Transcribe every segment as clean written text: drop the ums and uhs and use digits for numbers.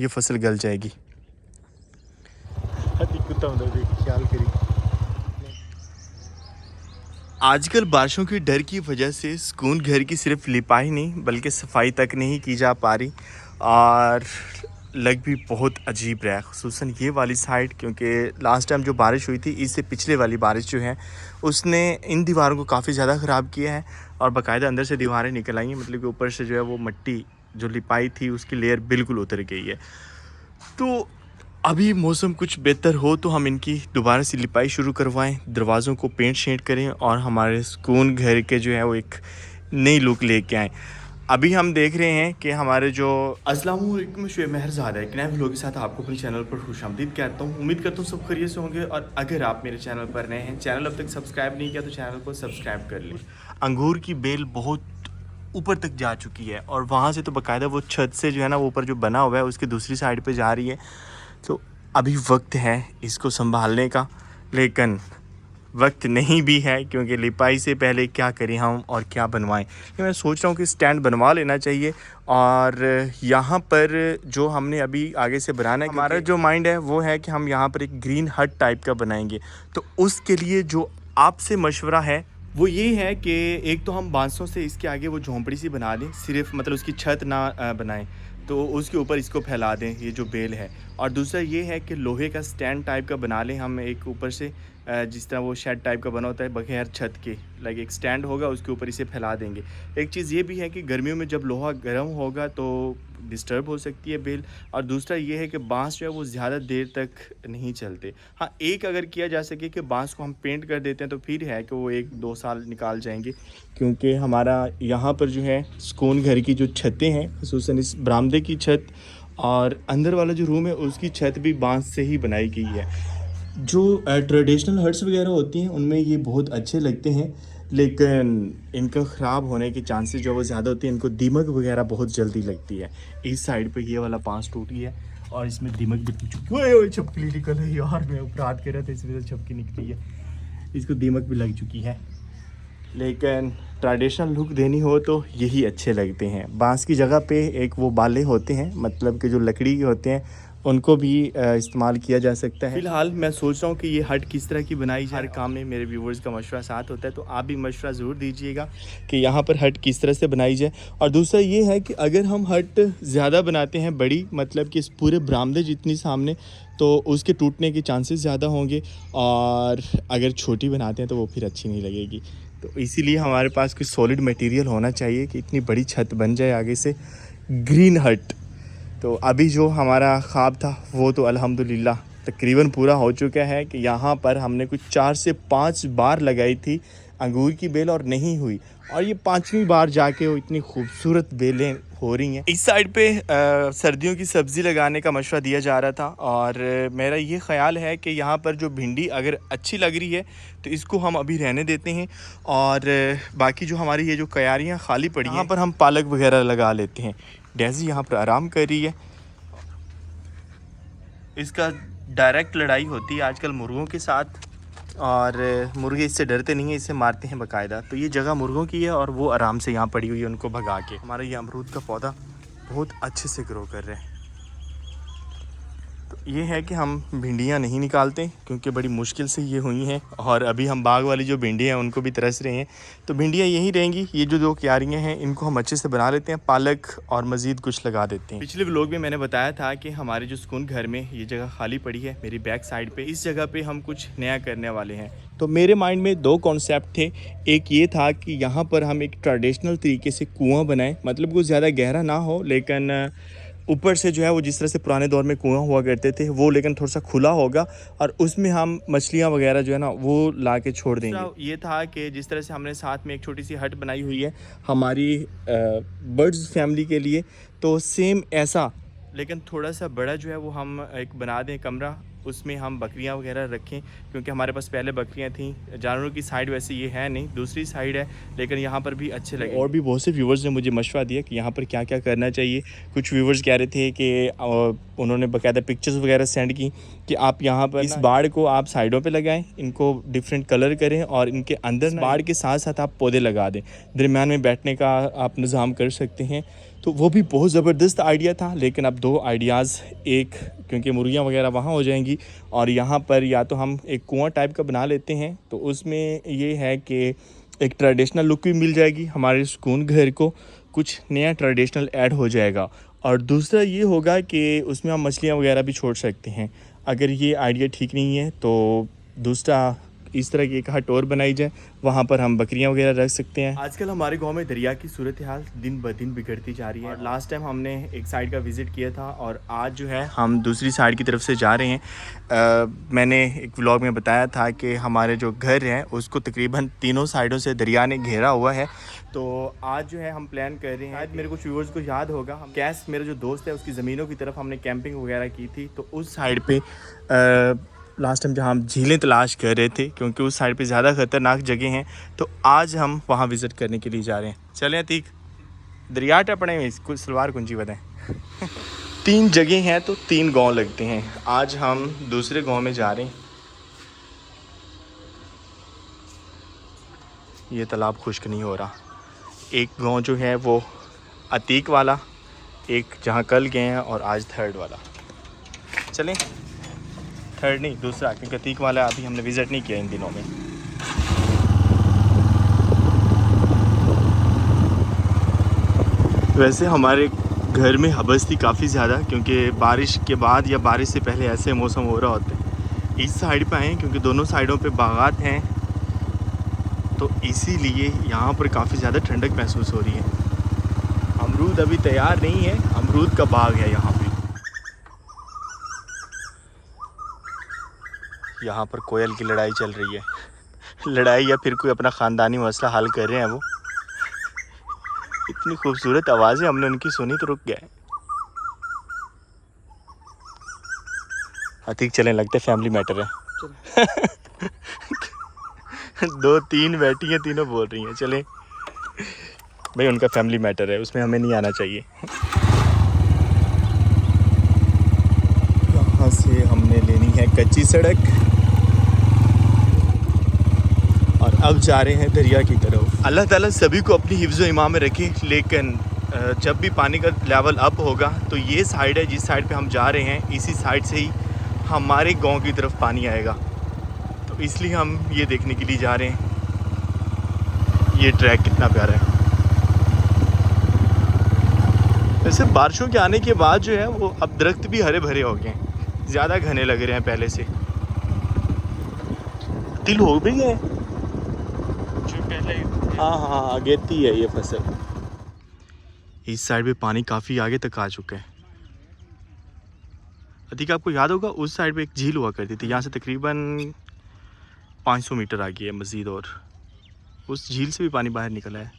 ये फसल गल जाएगी। आजकल बारिशों के डर की वजह से सुकून घर की सिर्फ लिपाई नहीं बल्कि सफाई तक नहीं की जा पा रही और लग भी बहुत अजीब रहा है, ख़ुसूसन ये वाली साइड, क्योंकि लास्ट टाइम जो बारिश हुई थी इससे पिछले वाली बारिश जो है उसने इन दीवारों को काफ़ी ज़्यादा ख़राब किया है और बाकायदा अंदर से दीवारें निकल आई हैं। मतलब कि ऊपर से जो है वो मिट्टी जो लिपाई थी उसकी लेयर बिल्कुल उतर गई है। तो अभी मौसम कुछ बेहतर हो तो हम इनकी दोबारा से लिपाई शुरू करवाएं, दरवाज़ों को पेंट शेंट करें और हमारे सुकून घर के जो है वो एक नई लुक लेके आएँ। अभी हम देख रहे हैं कि हमारे जो अस्सलामुअलैकुम शुएब महरज़ादा एक नए व्लॉग के साथ आपको अपने चैनल पर खुशामदीद कहता हूँ। उम्मीद करता हूँ सब खैरियत से होंगे और अगर आप मेरे चैनल पर नए हैं, चैनल अब तक सब्सक्राइब नहीं किया तो चैनल को सब्सक्राइब कर लें। अंगूर की बेल बहुत ऊपर तक जा चुकी है और वहाँ से तो बाकायदा वो छत से जो है ना वो ऊपर जो बना हुआ है उसकी दूसरी साइड पे जा रही है। तो अभी वक्त है इसको संभालने का, लेकिन वक्त नहीं भी है क्योंकि लिपाई से पहले क्या करें हम और क्या बनवाएं। मैं सोच रहा हूँ कि स्टैंड बनवा लेना चाहिए और यहाँ पर जो हमने अभी आगे से बनाना है, हमारा जो माइंड है वो है कि हम यहाँ पर एक ग्रीन हट टाइप का बनाएंगे। तो उसके लिए जो आपसे मशवरा है वो ये है कि एक तो हम बांसों से इसके आगे वो झोंपड़ी सी बना दें, सिर्फ मतलब उसकी छत ना बनाएं, तो उसके ऊपर इसको फैला दें ये जो बेल है। और दूसरा ये है कि लोहे का स्टैंड टाइप का बना लें हम एक ऊपर से, जिस तरह वो शेड टाइप का बना होता है बगैर छत के, लाइक एक स्टैंड होगा उसके ऊपर इसे फैला देंगे। एक चीज़ ये भी है कि गर्मियों में जब लोहा गर्म होगा तो डिस्टर्ब हो सकती है बेल, और दूसरा ये है कि बांस जो है वो ज़्यादा देर तक नहीं चलते। हाँ, एक अगर किया जा सके कि बांस को हम पेंट कर देते हैं तो फिर है कि वो 1-2 साल निकाल जाएंगे, क्योंकि हमारा यहाँ पर जो है सुकून घर की जो छतें हैं, ख़ुसूसन इस बरामदे की छत और अंदर वाला जो रूम है उसकी छत भी बांस से ही बनाई गई है। जो ट्रेडिशनल हट्स वगैरह होती हैं उनमें ये बहुत अच्छे लगते हैं, लेकिन इनका ख़राब होने के चांसेस जो वो ज़्यादा होती हैं। इनको दीमक वगैरह बहुत जल्दी लगती है। इस साइड पे ये वाला बांस टूटी है और इसमें दीमक भी चुकी है। छपकी निकल है यार, मैं अपराध कर रहा था इसमें से छपकी निकली है, इसको दीमक भी लग चुकी है। लेकिन ट्रेडिशनल लुक देनी हो तो यही अच्छे लगते हैं। बांस की जगह पे एक वो बाले होते हैं, मतलब कि जो लकड़ी के होते हैं, उनको भी इस्तेमाल किया जा सकता है। फ़िलहाल मैं सोच रहा हूँ कि ये हट किस तरह की बनाई जाए। हर काम में मेरे व्यूवर्स का मशवरा साथ होता है, तो आप भी मशवरा ज़रूर दीजिएगा कि यहाँ पर हट किस तरह से बनाई जाए। और दूसरा ये है कि अगर हम हट ज़्यादा बनाते हैं बड़ी, मतलब कि इस पूरे बरामदे जितनी सामने, तो उसके टूटने के चांसेस ज़्यादा होंगे, और अगर छोटी बनाते हैं तो वो फिर अच्छी नहीं लगेगी। तो इसीलिए हमारे पास कुछ सॉलिड मटेरियल होना चाहिए कि इतनी बड़ी छत बन जाए आगे से ग्रीन हट। तो अभी जो हमारा ख्वाब था वो तो अल्हम्दुलिल्लाह तकरीबन पूरा हो चुका है कि यहाँ पर हमने कुछ 4 से 5 बार लगाई थी अंगूर की बेल और नहीं हुई, और ये 5वीं बार जाके वो इतनी खूबसूरत बेलें हो रही हैं। इस साइड पे सर्दियों की सब्ज़ी लगाने का मशवरा दिया जा रहा था, और मेरा ये ख़्याल है कि यहाँ पर जो भिंडी अगर अच्छी लग रही है तो इसको हम अभी रहने देते हैं, और बाकी जो हमारी ये जो क्यारियाँ खाली पड़ी हैं यहाँ पर हम पालक वगैरह लगा लेते हैं। डेज़ी यहाँ पर आराम कर रही है, इसका डायरेक्ट लड़ाई होती है आजकल मुर्गों के साथ, और मुर्गे इससे डरते नहीं हैं, इससे मारते हैं बाकायदा। तो ये जगह मुर्गों की है और वो आराम से यहाँ पड़ी हुई है उनको भगा के। हमारा ये अमरूद का पौधा बहुत अच्छे से ग्रो कर रहे हैं। तो ये है कि हम भिंडियाँ नहीं निकालते क्योंकि बड़ी मुश्किल से ये हुई हैं, और अभी हम बाग वाली जो भिंडियाँ हैं उनको भी तरस रहे हैं। तो भिंडियाँ यहीं रहेंगी। ये जो 2 क्यारियाँ हैं इनको हम अच्छे से बना लेते हैं, पालक और मज़ीद कुछ लगा देते हैं। पिछले व्लॉग में मैंने बताया था कि हमारे जो सुकून घर में ये जगह खाली पड़ी है मेरी बैक साइड पे, इस जगह पे हम कुछ नया करने वाले हैं। तो मेरे माइंड में 2 कॉन्सेप्ट थे। एक ये था कि यहाँ पर हम एक ट्रेडिशनल तरीके से कुआँ बनाएं, मतलब वो ज़्यादा गहरा ना हो, लेकिन ऊपर से जो है वो जिस तरह से पुराने दौर में कुआं हुआ करते थे वो, लेकिन थोड़ा सा खुला होगा, और उसमें हम मछलियां वगैरह जो है ना वो ला के छोड़ देंगे। ये था कि जिस तरह से हमने साथ में एक छोटी सी हट बनाई हुई है हमारी बर्ड्स फैमिली के लिए, तो सेम ऐसा, लेकिन थोड़ा सा बड़ा जो है वो हम एक बना दें कमरा, उसमें हम बकरियां वगैरह रखें, क्योंकि हमारे पास पहले बकरियां थीं। जानवरों की साइड वैसे ये है नहीं, दूसरी साइड है, लेकिन यहाँ पर भी अच्छे लगे। और भी बहुत से व्यूवर्स ने मुझे मशवरा दिया कि यहाँ पर क्या क्या करना चाहिए। कुछ व्यूवर्स कह रहे थे कि उन्होंने बाकायदा पिक्चर्स वगैरह सेंड की कि आप यहाँ पर इस बाड़ को आप साइडों पे लगाएं, इनको डिफरेंट कलर करें, और इनके अंदर बाड़ के साथ साथ आप पौधे लगा दें, दरमियान में बैठने का आप निज़ाम कर सकते हैं। तो वो भी बहुत ज़बरदस्त आइडिया था, लेकिन अब दो आइडियाज़ एक, क्योंकि मुर्गियाँ वगैरह वहाँ हो जाएंगी और यहाँ पर या तो हम एक कुआं टाइप का बना लेते हैं, तो उसमें ये है कि एक ट्रेडिशनल लुक भी मिल जाएगी हमारे सुकून घर को, कुछ नया ट्रेडिशनल ऐड हो जाएगा। और दूसरा ये होगा कि उसमें हम मछलियाँ वगैरह भी छोड़ सकते हैं। अगर ये आइडिया ठीक नहीं है तो दूसरा इस तरह की एक हट और बनाई जाए, वहाँ पर हम बकरियाँ वगैरह रख सकते हैं। आजकल हमारे गांव में दरिया की सूरत हाल दिन ब दिन बिगड़ती जा रही है। और लास्ट टाइम हमने एक साइड का विज़िट किया था और आज जो है हम दूसरी साइड की तरफ से जा रहे हैं। मैंने एक व्लॉग में बताया था कि हमारे जो घर हैं उसको तकरीबन तीनों साइडों से दरिया ने घेरा हुआ है। तो आज जो है हम प्लान कर रहे हैं, आज मेरे कुछ व्यूअर्स को याद होगा, हम कैस मेरा जो दोस्त है उसकी ज़मीनों की तरफ हमने कैंपिंग वगैरह की थी, तो उस साइड पे लास्ट टाइम जहाँ हम झीलें तलाश कर रहे थे, क्योंकि उस साइड पे ज़्यादा ख़तरनाक जगह हैं, तो आज हम वहाँ विज़िट करने के लिए जा रहे हैं। चलें अतीक, दरिया टपड़े में इसको सलवार कुंजी बताएं। 3 जगह हैं तो 3 गांव लगते हैं। आज हम दूसरे गांव में जा रहे हैं। ये तालाब खुश्क नहीं हो रहा। एक गांव जो है वो अतीक वाला, एक जहाँ कल गए हैं, और आज थर्ड वाला। चलें, थर्ड नहीं दूसरा, क्योंकि अतीक वाला अभी हमने विज़िट नहीं किया इन दिनों में। वैसे हमारे घर में हबस थी काफ़ी ज़्यादा, क्योंकि बारिश के बाद या बारिश से पहले ऐसे मौसम हो रहा होता है। इस साइड पे आए क्योंकि दोनों साइडों पे बागात हैं, तो इसीलिए यहाँ पर काफ़ी ज़्यादा ठंडक महसूस हो रही है। अमरूद अभी तैयार नहीं है, अमरूद का बाग है यहाँ पे। यहाँ पर कोयल की लड़ाई चल रही है। लड़ाई या फिर कोई अपना ख़ानदानी मसला हल कर रहे हैं वो। इतनी खूबसूरत आवाज़ें हमने उनकी सुनी तो रुक गए। अतीक चलें, लगता है फैमिली मैटर है। 2-3 बैठी हैं, तीनों बोल रही हैं चलें। भाई उनका फैमिली मैटर है, उसमें हमें नहीं आना चाहिए। यहाँ से हमने लेनी है कच्ची सड़क और अब जा रहे हैं दरिया की तरफ। अल्लाह ताला सभी को अपनी हिफ्ज़ व ईमान में रखे, लेकिन जब भी पानी का लेवल अप होगा तो ये साइड है जिस साइड पे हम जा रहे हैं, इसी साइड से ही हमारे गांव की तरफ पानी आएगा, तो इसलिए हम ये देखने के लिए जा रहे हैं। ये ट्रैक कितना प्यारा है। वैसे बारिशों के आने के बाद जो है वो अब दरख्त भी हरे भरे हो गए हैं, ज़्यादा घने लग रहे हैं पहले से। तिल हो भी गए जो पहले। हाँ हाँ, अगेती है ये फसल। इस साइड पे पानी काफ़ी आगे तक आ चुका है। अतीक आपको याद होगा उस साइड पे एक झील हुआ करती थी, यहाँ से तकरीबन 500 मीटर आगे है मज़ीद, और उस झील से भी पानी बाहर निकला है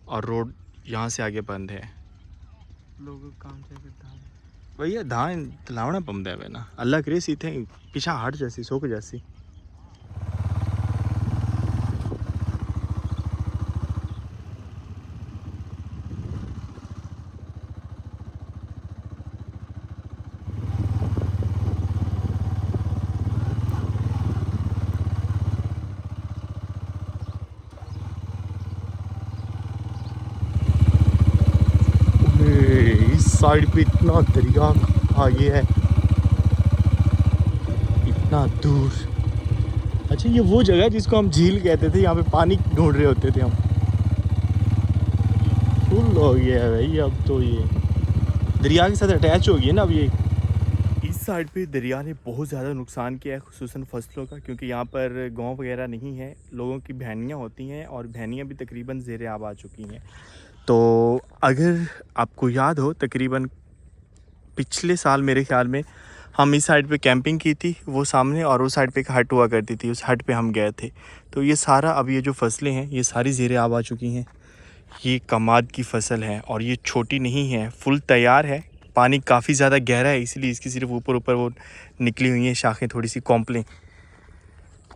और रोड यहाँ से आगे बंद है। लोग काम से भैया धान तलावना पमदा है ना, अल्लाह करे सी थे पिछा हट जैसी सोक जैसी। साइड पे इतना दरिया आगे है, इतना दूर। अच्छा, ये वो जगह जिसको हम झील कहते थे, यहाँ पे पानी ढूंढ रहे होते थे हम। फुल हो गया है भाई, अब तो ये दरिया के साथ अटैच हो गई है ना अब ये। इस साइड पे दरिया ने बहुत ज़्यादा नुकसान किया है, खुसूसन फसलों का, क्योंकि यहाँ पर गांव वगैरह नहीं है, लोगों की भैनियाँ होती हैं और भैनियाँ भी तकरीबन ज़ेर आब आ चुकी हैं। तो अगर आपको याद हो, तकरीबन पिछले साल मेरे ख्याल में हम इस साइड पे कैंपिंग की थी, वो सामने, और उस साइड पे एक हट हुआ करती थी, उस हट पे हम गए थे। तो ये सारा अब ये जो फसलें हैं ये सारी ज़ेर आब आ चुकी हैं। ये कमाद की फसल है और ये छोटी नहीं है, फुल तैयार है। पानी काफ़ी ज़्यादा गहरा है, इसलिए इसकी सिर्फ ऊपर ऊपर वो निकली हुई हैं शाखें, थोड़ी सी कॉम्पलें।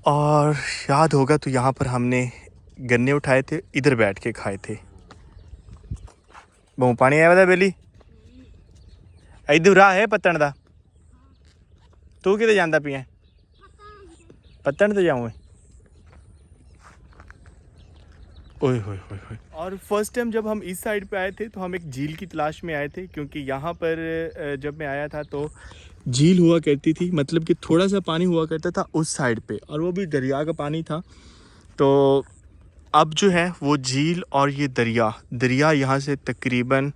और याद होगा तो यहाँ पर हमने गन्ने उठाए थे, इधर बैठ के खाए थे। बहु पानी आया था बेली इधर राह है पत्तन का, तू कि जाता पिया पत्तन तो जाऊँ। ओए होए होए होए। और फर्स्ट टाइम जब हम इस साइड पे आए थे तो हम एक झील की तलाश में आए थे, क्योंकि यहाँ पर जब मैं आया था तो झील हुआ करती थी, मतलब कि थोड़ा सा पानी हुआ करता था उस साइड पे, और वो भी दरिया का पानी था। तो अब जो है वो झील और ये दरिया यहाँ से तकरीबन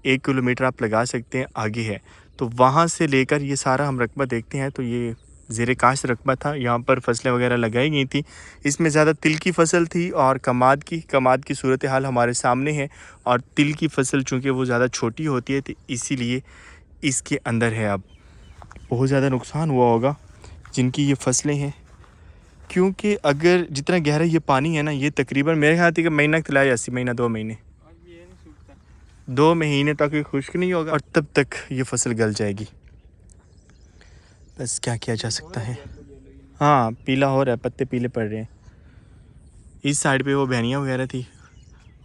1 किलोमीटर आप लगा सकते हैं आगे है। तो वहाँ से लेकर ये सारा हम रकबा देखते हैं तो ये ज़ेरे काश रकबा था। यहाँ पर फसलें वगैरह लगाई गई थी। इसमें ज़्यादा तिल की फसल थी और कमाद की सूरत हाल हमारे सामने है। और तिल की फसल चूँकि वो ज़्यादा छोटी होती है तो इसीलिए इसके अंदर है। अब बहुत ज़्यादा नुकसान हुआ होगा जिनकी ये फसलें हैं, क्योंकि अगर जितना गहरा ये पानी है ना, ये तकरीबन मेरे ख्याल से महीना खिलाया 80 महीना 2 महीने, 2 महीने तक ये खुश्क नहीं होगा और तब तक ये फसल गल जाएगी। बस क्या किया जा सकता है। हाँ, पीला हो रहा है, पत्ते पीले पड़ रहे हैं। इस साइड पे वो बहनियाँ वगैरह थी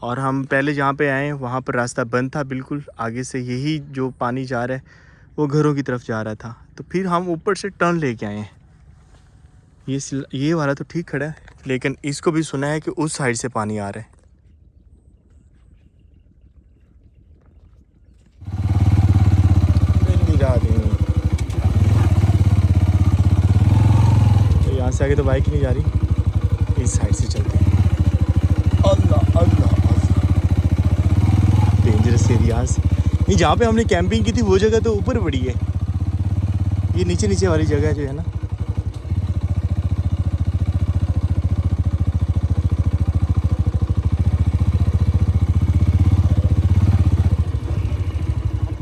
और हम पहले जहाँ पे आए वहाँ पर रास्ता बंद था बिल्कुल। आगे से यही जो पानी जा रहा है वो घरों की तरफ जा रहा था, तो फिर हम ऊपर से टर्न लेके आए हैं। ये वाला तो ठीक खड़ा है, लेकिन इसको भी सुना है कि उस साइड से पानी आ रहा है। तो यहाँ से आगे तो बाइक नहीं जा रही, इस साइड से चलते हैं। अल्लाह अल्लाह डेंजरस एरियाज। नहीं, जहाँ पे हमने कैंपिंग की थी वो जगह तो ऊपर बड़ी है, ये नीचे नीचे वाली जगह जो है ना।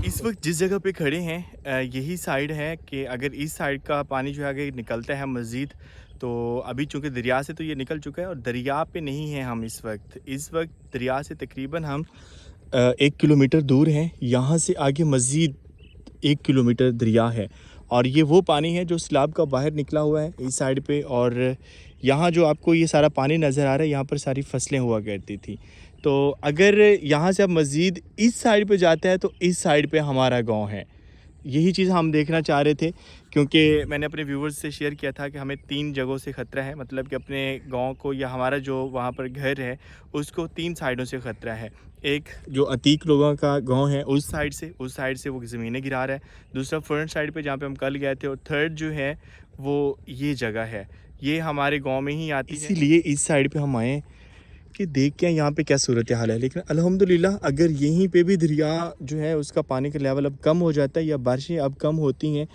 इस वक्त जिस जगह पे खड़े हैं यही साइड है कि अगर इस साइड का पानी जो है आगे निकलता है मज़ीद, तो अभी चूँकि दरिया से तो ये निकल चुका है और दरिया पे नहीं है हम इस वक्त दरिया से तकरीबन हम 1 किलोमीटर दूर हैं। यहाँ से आगे मज़ीद 1 किलोमीटर दरिया है और ये वो पानी है जो सैलाब का बाहर निकला हुआ है इस साइड पे। और यहाँ जो आपको ये सारा पानी नज़र आ रहा है, यहाँ पर सारी फसलें हुआ करती थी। तो अगर यहाँ से आप मज़ीद इस साइड पे जाते हैं तो इस साइड पे हमारा गांव है। यही चीज़ हम देखना चाह रहे थे, क्योंकि मैंने अपने व्यूवर्स से शेयर किया था कि हमें 3 जगहों से ख़तरा है, मतलब कि अपने गांव को या हमारा जो वहाँ पर घर है उसको 3 साइडों से ख़तरा है। एक जो अतीक लोगों का गांव है उस साइड से वो ज़मीनें गिरा रहा है। दूसरा फ्रंट साइड पे जहाँ पे हम कल गए थे, और थर्ड जो है वो ये जगह है, ये हमारे गांव में ही आती है। इसीलिए इस साइड पे हम आए कि देख के यहाँ पे क्या सूरत हाल है। लेकिन अल्हम्दुलिल्लाह अगर यहीं पे भी दरिया जो है उसका पानी का लेवल अब कम हो जाता है या बारिशें अब कम होती हैं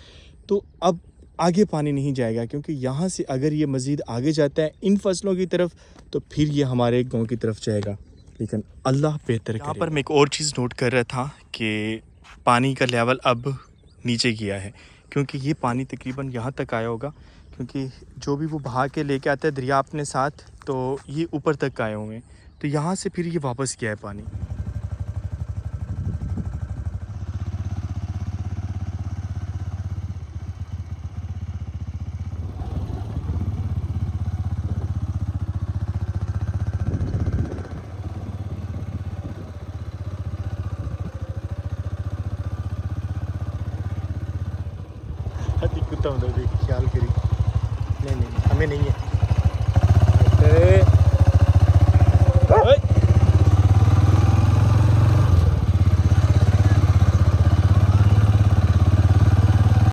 तो अब आगे पानी नहीं जाएगा, क्योंकि यहाँ से अगर ये मज़ीद आगे जाता है इन फसलों की तरफ तो फिर ये हमारे गांव की तरफ जाएगा। लेकिन अल्लाह बेहतर करेगा। यहाँ पर मैं एक और चीज़ नोट कर रहा था कि पानी का लेवल अब नीचे गया है, क्योंकि ये पानी तकरीबन यहाँ तक आया होगा, क्योंकि जो भी वो बहा के लेके आता है दरिया अपने साथ, तो ये ऊपर तक आए हुए हैं। तो यहाँ से फिर ये वापस किया है पानी। कुत्ता देख ख्याल करी, नहीं हमें नहीं है।